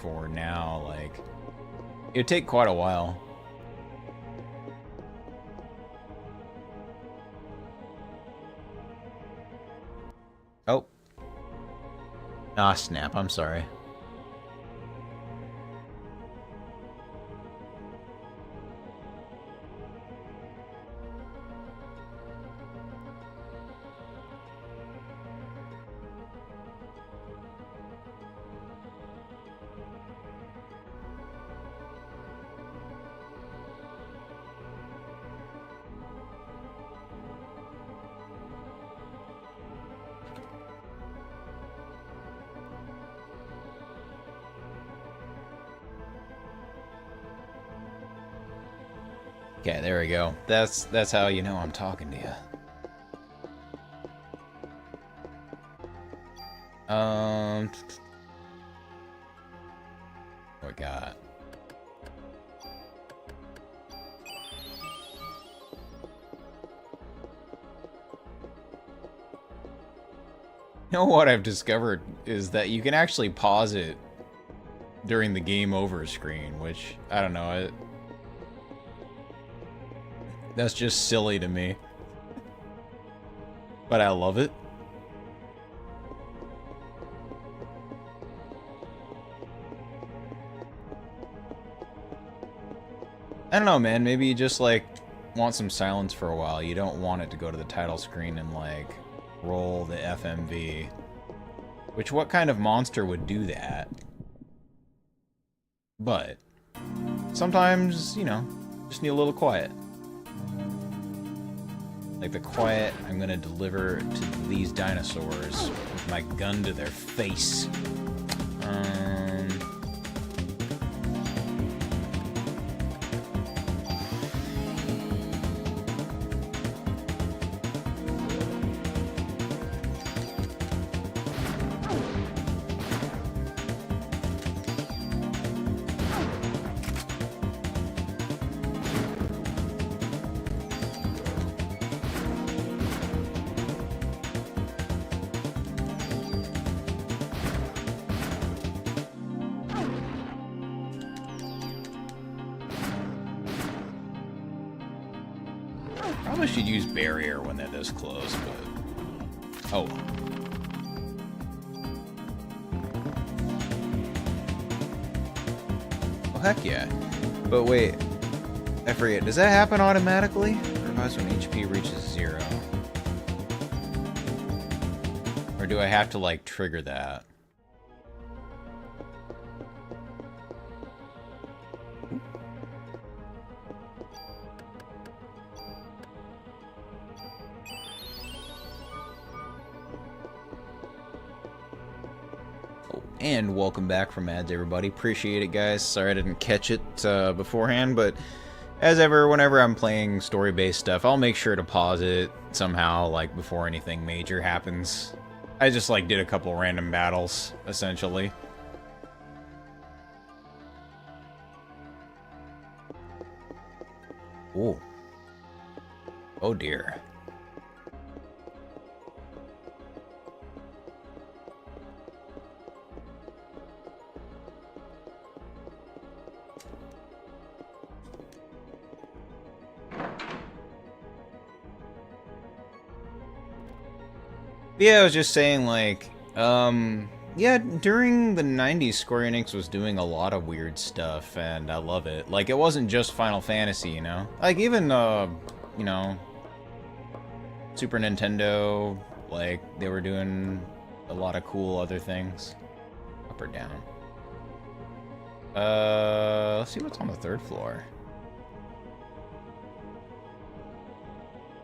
for now, like, it'd take quite a while. Oh. Ah, snap, I'm sorry. Okay, there we go. That's how you know I'm talking to you. What we got? You know what I've discovered is that you can actually pause it during the game over screen, which, I don't know, that's just silly to me. But I love it. I don't know, man. Maybe you just, like, want some silence for a while. You don't want it to go to the title screen and, like, roll the FMV. Which, what kind of monster would do that? But sometimes, you know, just need a little quiet. Like the quiet I'm gonna deliver to these dinosaurs with my gun to their face. Probably should use barrier when they're this close, but... Oh. Oh, heck yeah. But wait, I forget, does that happen automatically? Revives when HP reaches 0. Or do I have to, like, trigger that? And welcome back from ads, everybody. Appreciate it, guys. Sorry I didn't catch it beforehand, but as ever, whenever I'm playing story-based stuff, I'll make sure to pause it somehow, like, before anything major happens. I just, like, did a couple random battles, essentially. Ooh. Oh, dear. Yeah, I was just saying, like, yeah, during the 90s, Square Enix was doing a lot of weird stuff, and I love it. Like, it wasn't just Final Fantasy, you know? Like, even, you know, Super Nintendo, like, they were doing a lot of cool other things. Up or down? Let's see what's on the 3rd floor.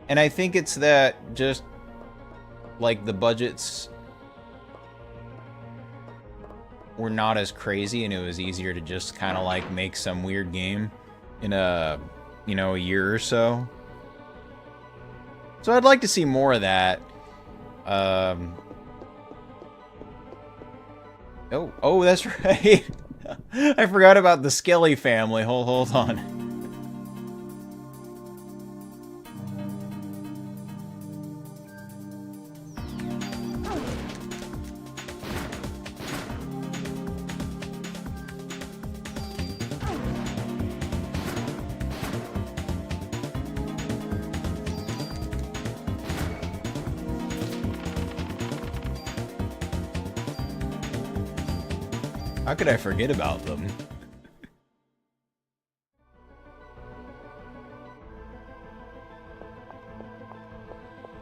And I think it's that just... like, the budgets were not as crazy, and it was easier to just kind of, like, make some weird game in a, you know, a year or so. So I'd like to see more of that. Oh, that's right. I forgot about the Skelly family. Hold on. How could I forget about them?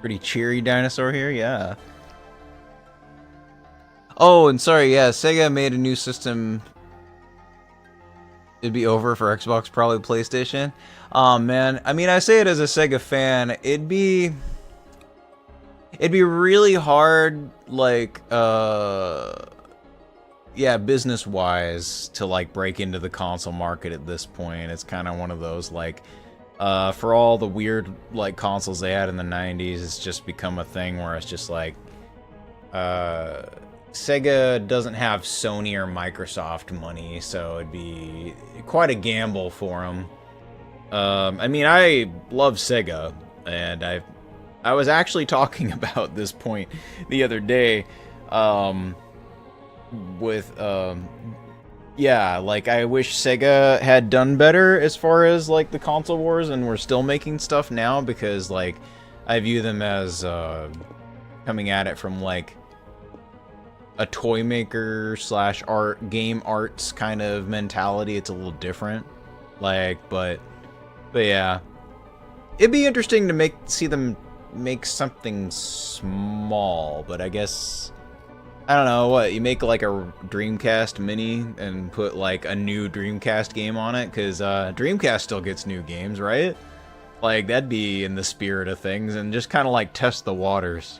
Pretty cheery dinosaur here, yeah. Oh, and sorry, yeah, Sega made a new system. It'd be over for Xbox, probably PlayStation. Oh man, I mean, I say it as a Sega fan. It'd be really hard, like, yeah, business-wise, to like break into the console market at this point. It's kind of one of those like, for all the weird like consoles they had in the '90s, it's just become a thing where it's just like, Sega doesn't have Sony or Microsoft money, so it'd be quite a gamble for them. I mean, I love Sega, and I was actually talking about this point the other day, with, yeah, like, I wish Sega had done better as far as, like, the console wars, and we're still making stuff now, because, like, I view them as, coming at it from, like, a toy maker slash game arts kind of mentality. It's a little different, like, but yeah, it'd be interesting to see them make something small. But I guess, I don't know, what, you make like a Dreamcast Mini and put like a new Dreamcast game on it, because Dreamcast still gets new games, right? Like, that'd be in the spirit of things, and just kind of like test the waters.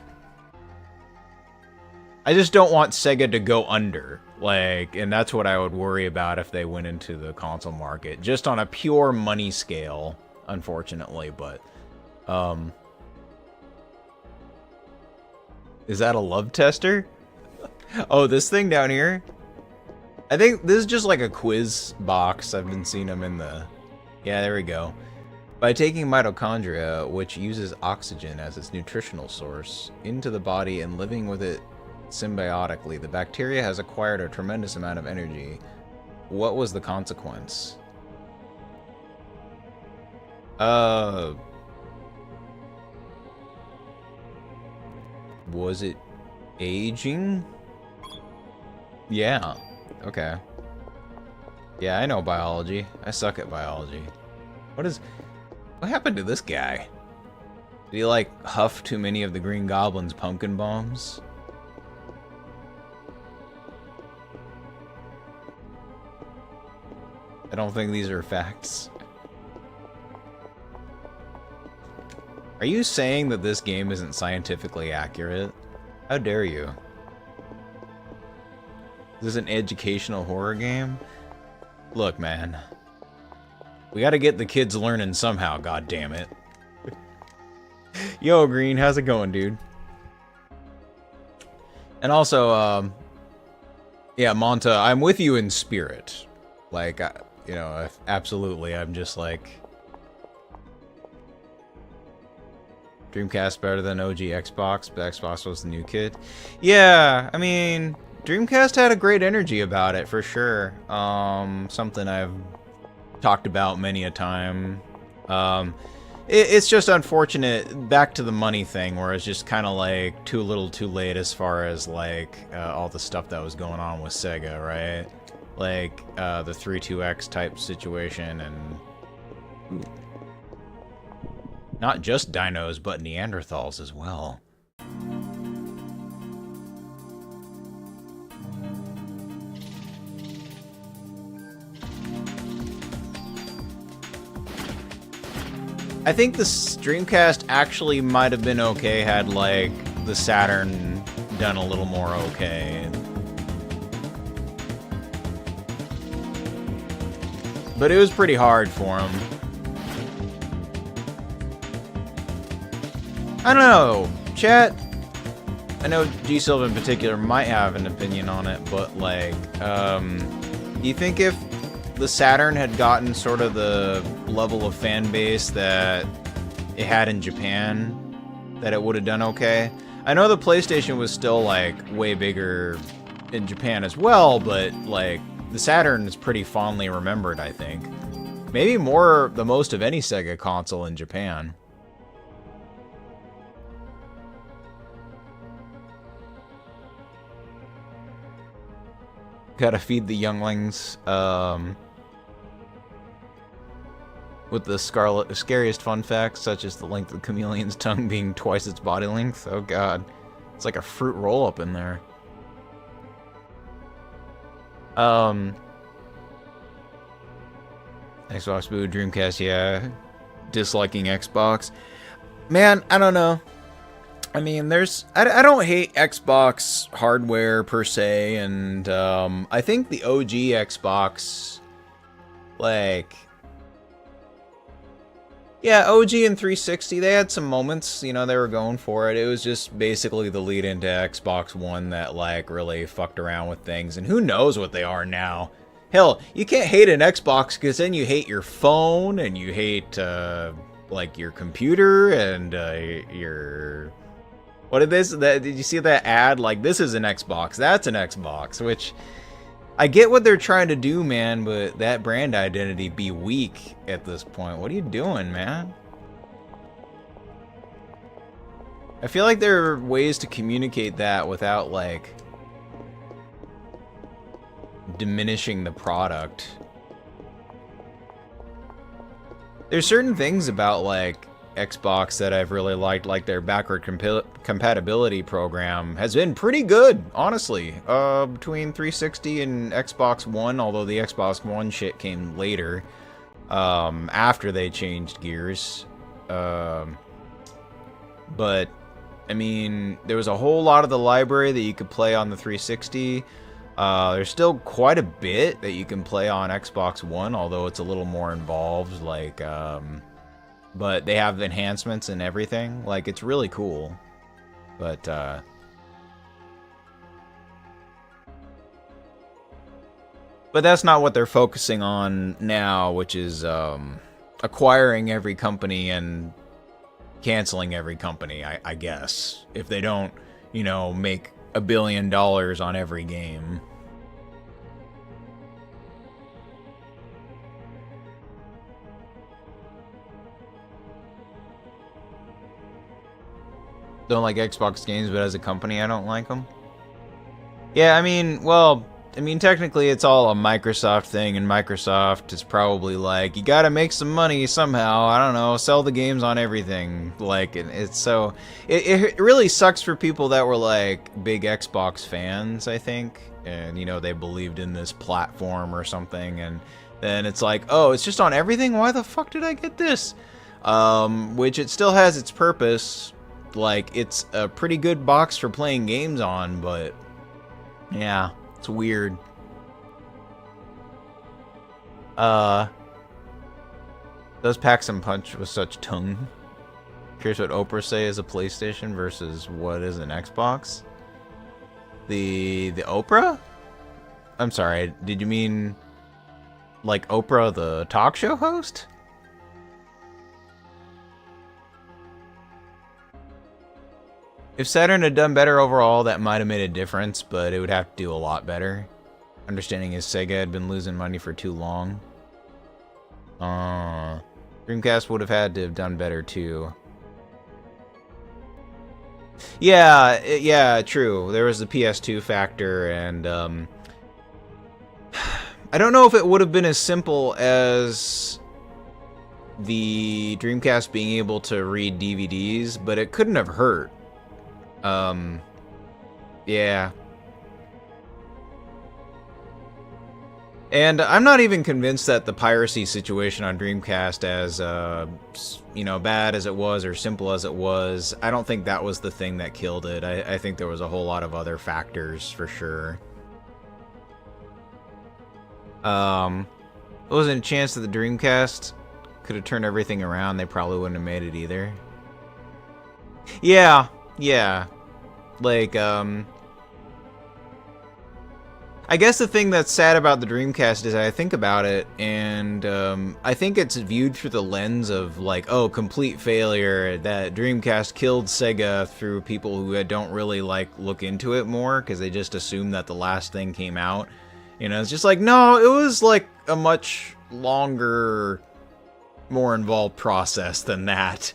I just don't want Sega to go under, like, and that's what I would worry about if they went into the console market, just on a pure money scale, unfortunately. But, is that a love tester? Oh, this thing down here? I think this is just like a quiz box. I've been seeing them in the... Yeah, there we go. By taking mitochondria, which uses oxygen as its nutritional source, into the body and living with it symbiotically, the bacteria has acquired a tremendous amount of energy. What was the consequence? Was it aging? Yeah. Okay. Yeah, I know biology. I suck at biology. What happened to this guy? Did he, like, huff too many of the Green Goblin's pumpkin bombs? I don't think these are facts. Are you saying that this game isn't scientifically accurate? How dare you? Is this an educational horror game? Look, man. We gotta get the kids learning somehow, goddammit. Yo, Green, how's it going, dude? And also, yeah, Monta, I'm with you in spirit. Like, you know, absolutely, I'm just like... Dreamcast better than OG Xbox, but Xbox was the new kid. Yeah, I mean, Dreamcast had a great energy about it, for sure. Something I've talked about many a time. It's just unfortunate, back to the money thing, where it's just kind of like too little too late as far as like all the stuff that was going on with Sega, right? Like the 32X type situation, and ooh, not just dinos, but Neanderthals as well. I think the Dreamcast actually might have been okay had, like, the Saturn done a little more okay. But it was pretty hard for him. I don't know, chat. I know G Silva in particular might have an opinion on it, but, like, do you think if the Saturn had gotten sort of the level of fan base that it had in Japan, that it would have done okay? I know the PlayStation was still, like, way bigger in Japan as well, but, like, the Saturn is pretty fondly remembered, I think. Maybe more, the most of any Sega console in Japan. Gotta feed the younglings. With the scariest fun facts, such as the length of the chameleon's tongue being twice its body length. Oh god. It's like a fruit roll-up in there. Xbox boo, Dreamcast, yeah. Disliking Xbox. Man, I don't know. I mean, I don't hate Xbox hardware per se, and I think the OG Xbox, like, yeah, OG and 360, they had some moments, you know, they were going for it. It was just basically the lead into Xbox One that, like, really fucked around with things, and who knows what they are now. Hell, you can't hate an Xbox because then you hate your phone, and you hate, like, your computer, and your... What did this? Did you see that ad? Like, this is an Xbox, that's an Xbox, which... I get what they're trying to do, man, but that brand identity be weak at this point. What are you doing, man? I feel like there are ways to communicate that without, like, diminishing the product. There's certain things about, like, Xbox that I've really liked, like their backward compatibility program has been pretty good, honestly. Between 360 and Xbox One, although the Xbox One shit came later, after they changed gears. But, I mean, there was a whole lot of the library that you could play on the 360. There's still quite a bit that you can play on Xbox One, although it's a little more involved, like, but they have enhancements and everything. Like, it's really cool. But, that's not what they're focusing on now, which is, acquiring every company and canceling every company, I guess. If they don't, you know, make $1 billion on every game. Don't like Xbox games, but as a company, I don't like them. Yeah, I mean, well, I mean, technically it's all a Microsoft thing, and Microsoft is probably like, you gotta make some money somehow, I don't know, sell the games on everything. Like, it's so... It really sucks for people that were, like, big Xbox fans, I think, and, you know, they believed in this platform or something, and then it's like, oh, it's just on everything? Why the fuck did I get this? Which it still has its purpose. Like, it's a pretty good box for playing games on, but yeah, it's weird. Does Pack some Punch with such tongue? Curious what Oprah say is a PlayStation versus what is an Xbox? The Oprah? I'm sorry, did you mean like Oprah the talk show host? If Saturn had done better overall, that might have made a difference, but it would have to do a lot better. Understanding is Sega had been losing money for too long. Dreamcast would have had to have done better too. Yeah, yeah, true. There was the PS2 factor, and I don't know if it would have been as simple as the Dreamcast being able to read DVDs, but it couldn't have hurt. Yeah. And I'm not even convinced that the piracy situation on Dreamcast, as, you know, bad as it was or simple as it was, I don't think that was the thing that killed it. I think there was a whole lot of other factors, for sure. There wasn't a chance that the Dreamcast could have turned everything around. They probably wouldn't have made it either. Yeah, yeah. Like, I guess the thing that's sad about the Dreamcast is I think about it, and I think it's viewed through the lens of, like, oh, complete failure, that Dreamcast killed Sega through people who don't really, like, look into it more, because they just assume that the last thing came out. You know, it's just like, no, it was, like, a much longer, more involved process than that.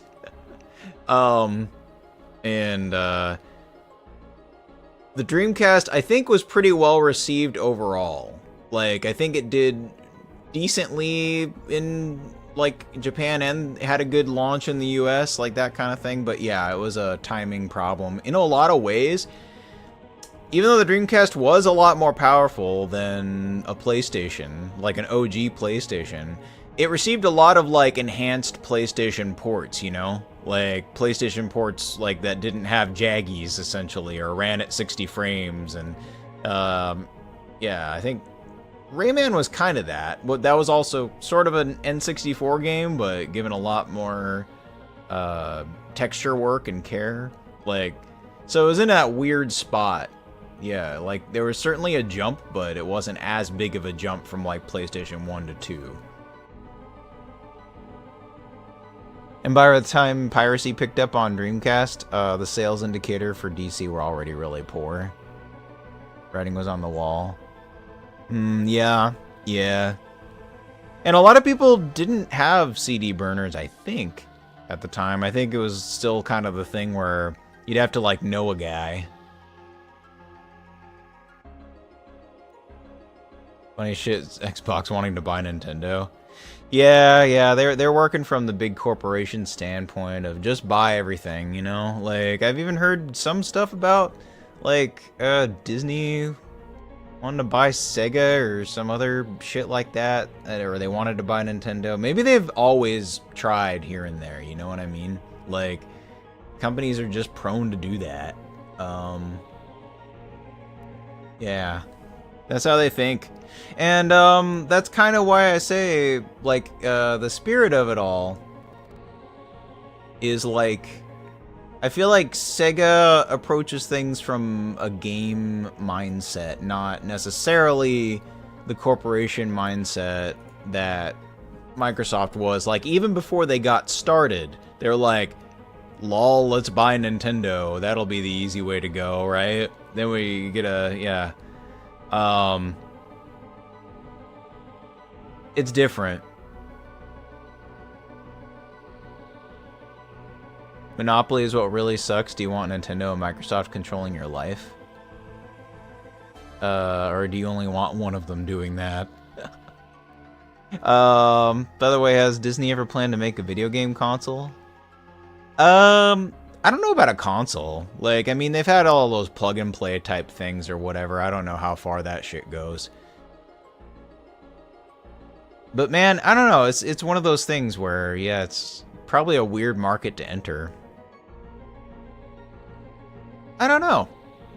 The Dreamcast, I think, was pretty well received overall. Like, I think it did decently in, like, Japan and had a good launch in the US, like that kind of thing. But yeah, it was a timing problem in a lot of ways. Even though the Dreamcast was a lot more powerful than a PlayStation, like an OG PlayStation, it received a lot of, like, enhanced PlayStation ports, you know? Like, PlayStation ports, like, that didn't have jaggies, essentially, or ran at 60 frames, and, yeah, I think Rayman was kind of that. But that was also sort of an N64 game, but given a lot more, texture work and care. Like, so it was in that weird spot. Yeah, like, there was certainly a jump, but it wasn't as big of a jump from, like, PlayStation 1 to 2. And by the time piracy picked up on Dreamcast, the sales indicator for DC were already really poor. Writing was on the wall. Yeah. And a lot of people didn't have CD burners, I think, at the time. I think it was still kind of the thing where you'd have to, like, know a guy. Funny shit, Xbox wanting to buy Nintendo. Yeah, they're working from the big corporation standpoint of just buy everything, you know? Like, I've even heard some stuff about, like, Disney wanting to buy Sega or some other shit like that, or they wanted to buy Nintendo. Maybe they've always tried here and there, you know what I mean? Like, companies are just prone to do that. Yeah. That's how they think. And, that's kind of why I say, like, the spirit of it all is, like, I feel like Sega approaches things from a game mindset, not necessarily the corporation mindset that Microsoft was. Like, even before they got started, they're like, lol, let's buy Nintendo. That'll be the easy way to go, right? Then we get a, yeah. It's different. Monopoly is what really sucks. Do you want Nintendo and Microsoft controlling your life? Or do you only want one of them doing that? By the way, has Disney ever planned to make a video game console? I don't know about a console. Like, I mean, they've had all those plug-and-play type things or whatever. I don't know how far that shit goes. But man, I don't know. It's one of those things where, yeah, it's probably a weird market to enter. I don't know.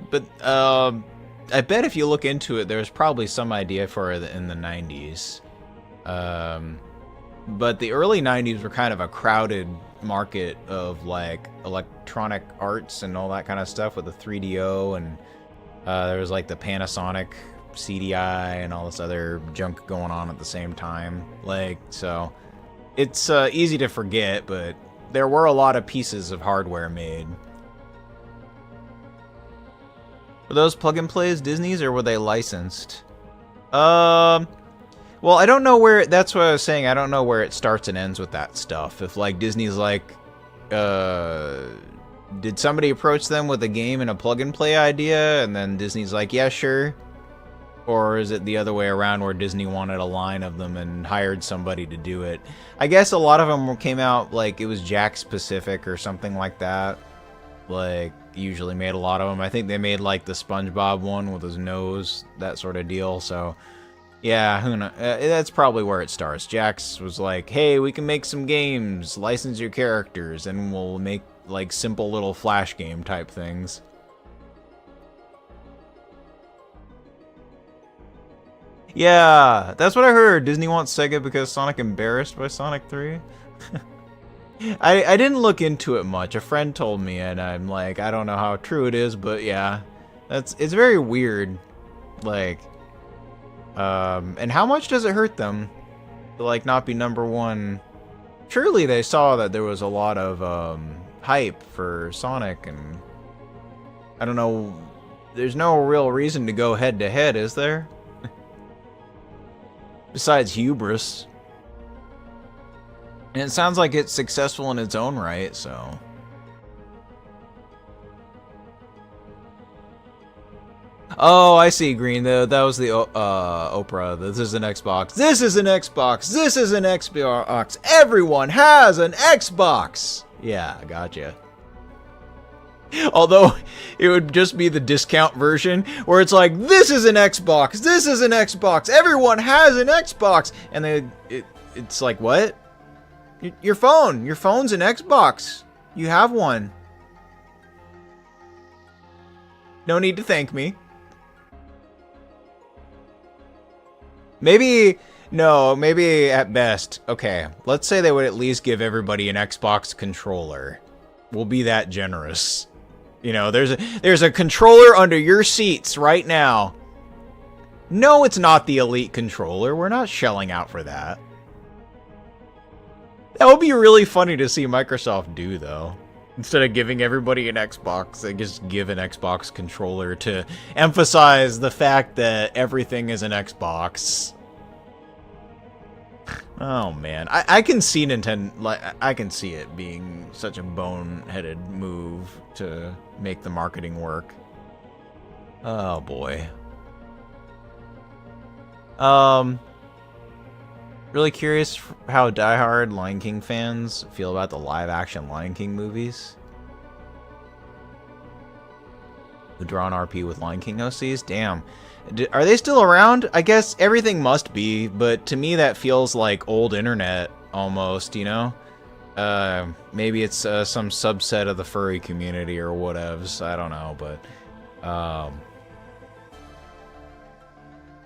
But, I bet if you look into it, there's probably some idea for it in the 90s. But the early 90s were kind of a crowded market of, like, electronic arts and all that kind of stuff with the 3DO, and there was, like, the Panasonic CDI and all this other junk going on at the same time. Like, so it's easy to forget, but there were a lot of pieces of hardware made. Were those plug-and-plays Disney's, or were they licensed? Well, I don't know where, that's what I was saying, I don't know where it starts and ends with that stuff. If, like, Disney's like, did somebody approach them with a game and a plug-and-play idea, and then Disney's like, yeah, sure? Or is it the other way around where Disney wanted a line of them and hired somebody to do it? I guess a lot of them came out, like, it was Jakks Pacific or something like that. Like, usually made a lot of them. I think they made, like, the SpongeBob one with his nose, that sort of deal, so... Yeah, who knows? That's probably where it starts. Jakks was like, hey, we can make some games, license your characters, and we'll make, like, simple little Flash game type things. Yeah, that's what I heard. Disney wants Sega because Sonic embarrassed by Sonic 3. I didn't look into it much. A friend told me, and I'm like, I don't know how true it is, but yeah. It's very weird. Like, and how much does it hurt them to, like, not be #1? Surely they saw that there was a lot of hype for Sonic, and I don't know, there's no real reason to go head to head, is there? Besides hubris. And it sounds like it's successful in its own right, so... Oh, I see, Green. That was the Oprah. This is an Xbox. This is an Xbox. This is an Xbox. Everyone has an Xbox. Yeah, I gotcha. Although, it would just be the discount version, where it's like, this is an Xbox, this is an Xbox, everyone has an Xbox! And it's like, what? Your phone's an Xbox. You have one. No need to thank me. Maybe at best, okay, let's say they would at least give everybody an Xbox controller. We'll be that generous. You know, there's a controller under your seats right now. No, it's not the Elite controller. We're not shelling out for that. That would be really funny to see Microsoft do, though. Instead of giving everybody an Xbox, they just give an Xbox controller to emphasize the fact that everything is an Xbox. Oh man, I can see Nintendo, like, I can see it being such a boneheaded move to make the marketing work. Oh boy. Really curious how diehard Lion King fans feel about the live-action Lion King movies. The drawn RP with Lion King OCs? Damn. Are they still around? I guess everything must be, but to me that feels like old internet, almost, you know? Maybe it's some subset of the furry community or whatevs. I don't know, but...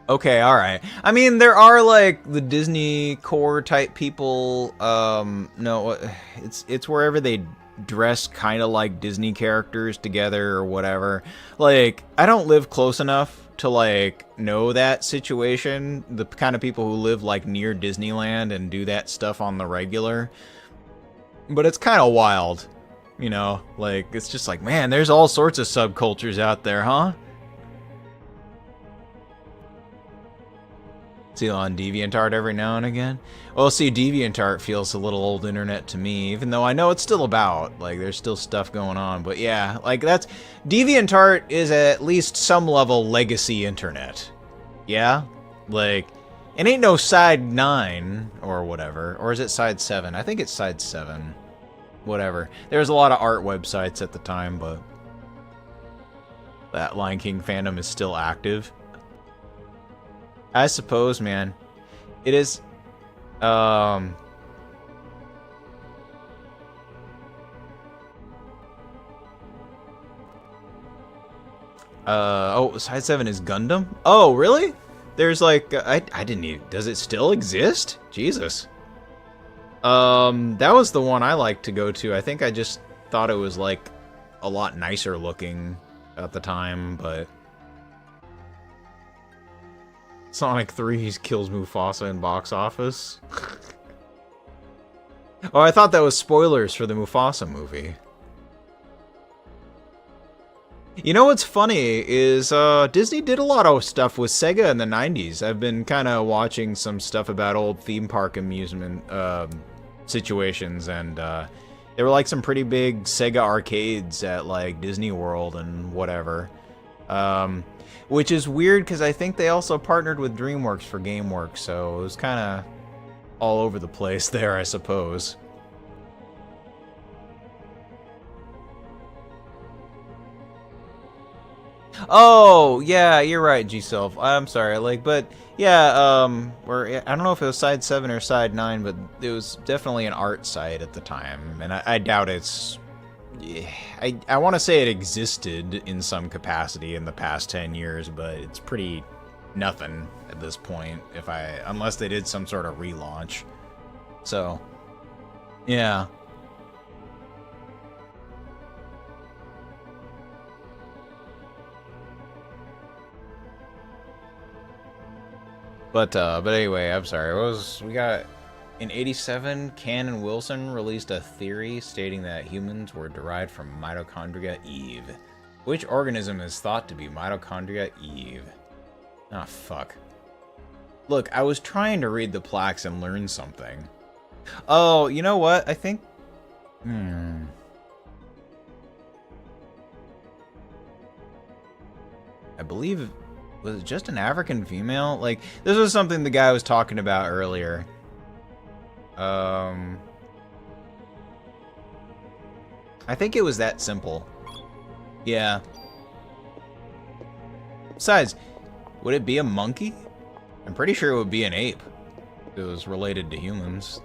Okay, alright. I mean, there are, like, the Disney core type people, no, it's wherever they dress kind of like Disney characters together or whatever. Like, I don't live close enough to, like, know that situation. The kind of people who live, like, near Disneyland and do that stuff on the regular. But it's kind of wild, you know? Like, it's just like, man, there's all sorts of subcultures out there, huh? See on DeviantArt every now and again. Well, see, DeviantArt feels a little old internet to me, even though I know it's still about. Like, there's still stuff going on. But yeah, like, that's... DeviantArt is at least some level legacy internet. Yeah? Like, it ain't no Side 9 or whatever. Or is it Side 7? I think it's Side 7. Whatever. There's a lot of art websites at the time, but... that Lion King fandom is still active. I suppose, man. It is, oh, Side 7 is Gundam? Oh, really? There's like, I didn't even, does it still exist? Jesus. That was the one I liked to go to. I think I just thought it was like a lot nicer looking at the time, but... Sonic 3 kills Mufasa in box office. Oh, I thought that was spoilers for the Mufasa movie. You know what's funny is Disney did a lot of stuff with Sega in the 90s. I've been kind of watching some stuff about old theme park amusement situations, and there were like some pretty big Sega arcades at like Disney World and whatever. Which is weird because I think they also partnered with DreamWorks for GameWorks, so it was kind of all over the place there, I suppose. Oh, yeah, you're right, G-Self. I'm sorry, like, but yeah, I don't know if it was Side 7 or Side 9, but it was definitely an art site at the time, and I doubt it's... I want to say it existed in some capacity in the past 10 years, but it's pretty nothing at this point, unless they did some sort of relaunch. So, yeah. But anyway, I'm sorry. We got... In '87, Cann and Wilson released a theory stating that humans were derived from Mitochondria Eve. Which organism is thought to be Mitochondria Eve? Ah, fuck. Look, I was trying to read the plaques and learn something. Oh, you know what? I think... Hmm... I believe, was it just an African female? Like, this was something the guy was talking about earlier. I think it was that simple. Yeah. Besides, would it be a monkey? I'm pretty sure it would be an ape. If it was related to humans.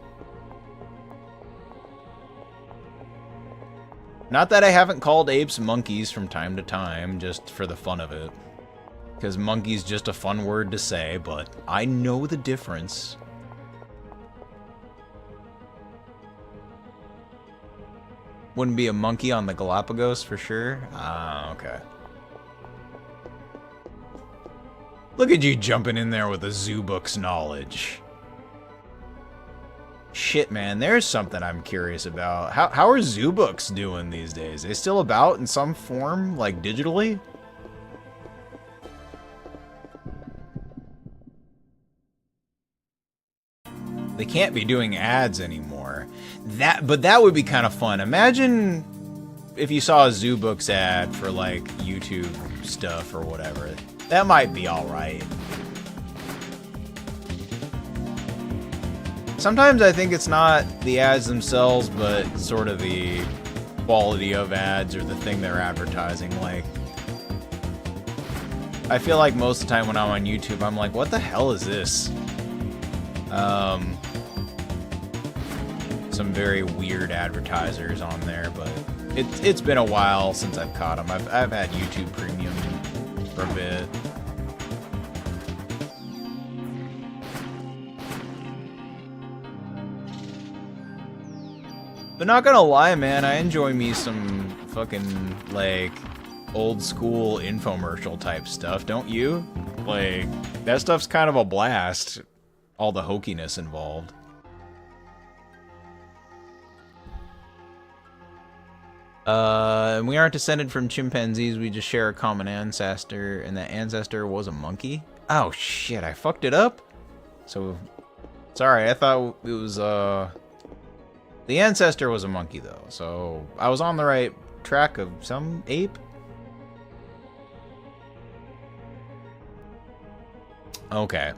Not that I haven't called apes monkeys from time to time, just for the fun of it. Because monkey's just a fun word to say, but I know the difference. Wouldn't be a monkey on the Galapagos for sure? Ah, okay. Look at you jumping in there with a zoo book's knowledge. Shit, man, there's something I'm curious about. How are zoo books doing these days? Are they still about in some form, like digitally? They can't be doing ads anymore. But that would be kind of fun. Imagine if you saw a zoo books ad for like YouTube stuff or whatever. That might be alright. Sometimes I think it's not the ads themselves, but sort of the quality of ads or the thing they're advertising. Like, I feel like most of the time when I'm on YouTube, I'm like, what the hell is this? Some very weird advertisers on there, but it's been a while since I've caught them. I've had YouTube Premium for a bit. But not gonna lie, man, I enjoy me some fucking, like, old school infomercial type stuff, don't you? Like, that stuff's kind of a blast. All the hokiness involved. And we aren't descended from chimpanzees, we just share a common ancestor, and that ancestor was a monkey? Oh shit, I fucked it up? So, sorry, I thought it was, the ancestor was a monkey though, so I was on the right track of some ape? Okay.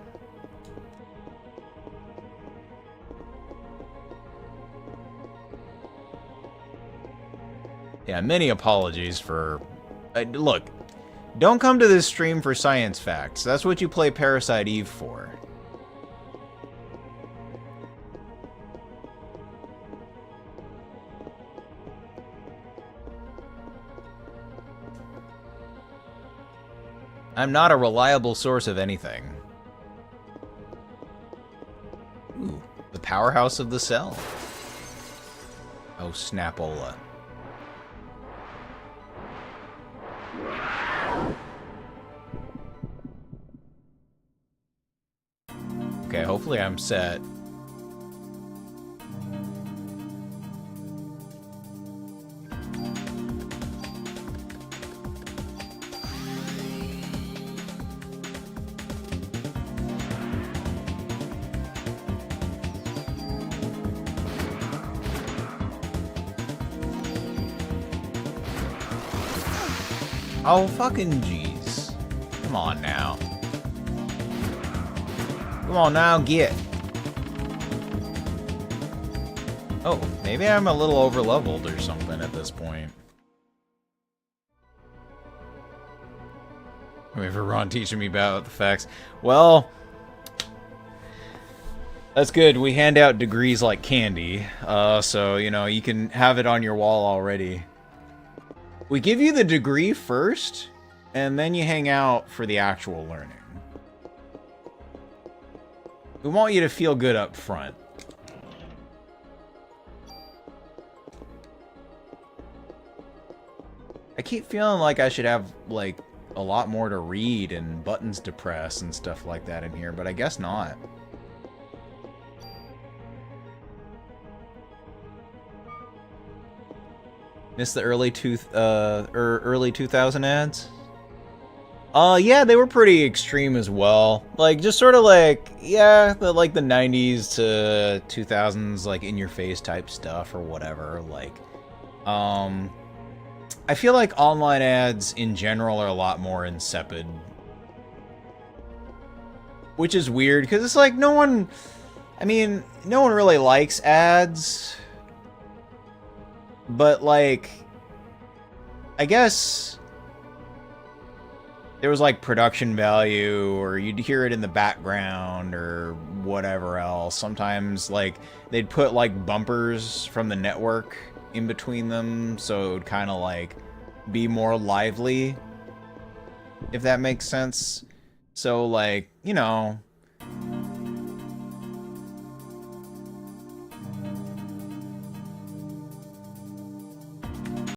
Yeah, many apologies for... look, don't come to this stream for science facts. That's what you play Parasite Eve for. I'm not a reliable source of anything. Ooh, the powerhouse of the cell. Oh, snapola. Okay, hopefully I'm set. Oh, fucking jeez. Come on now. Come on now, get. Oh, maybe I'm a little over-leveled or something at this point. Wait for Ron teaching me about the facts. Well, that's good. We hand out degrees like candy. So, you know, you can have it on your wall already. We give you the degree first, and then you hang out for the actual learning. We want you to feel good up front. I keep feeling like I should have, like, a lot more to read and buttons to press and stuff like that in here, but I guess not. Missed the early 2000 ads? Yeah, they were pretty extreme as well. Like, just sort of like, yeah, like the 90s to 2000s, like, in-your-face type stuff or whatever. Like, I feel like online ads in general are a lot more insipid. Which is weird, because it's like no one... I mean, no one really likes ads. But, like... I guess... there was, like, production value, or you'd hear it in the background, or whatever else. Sometimes, like, they'd put, like, bumpers from the network in between them, so it would kind of, like, be more lively, if that makes sense. So, like, you know,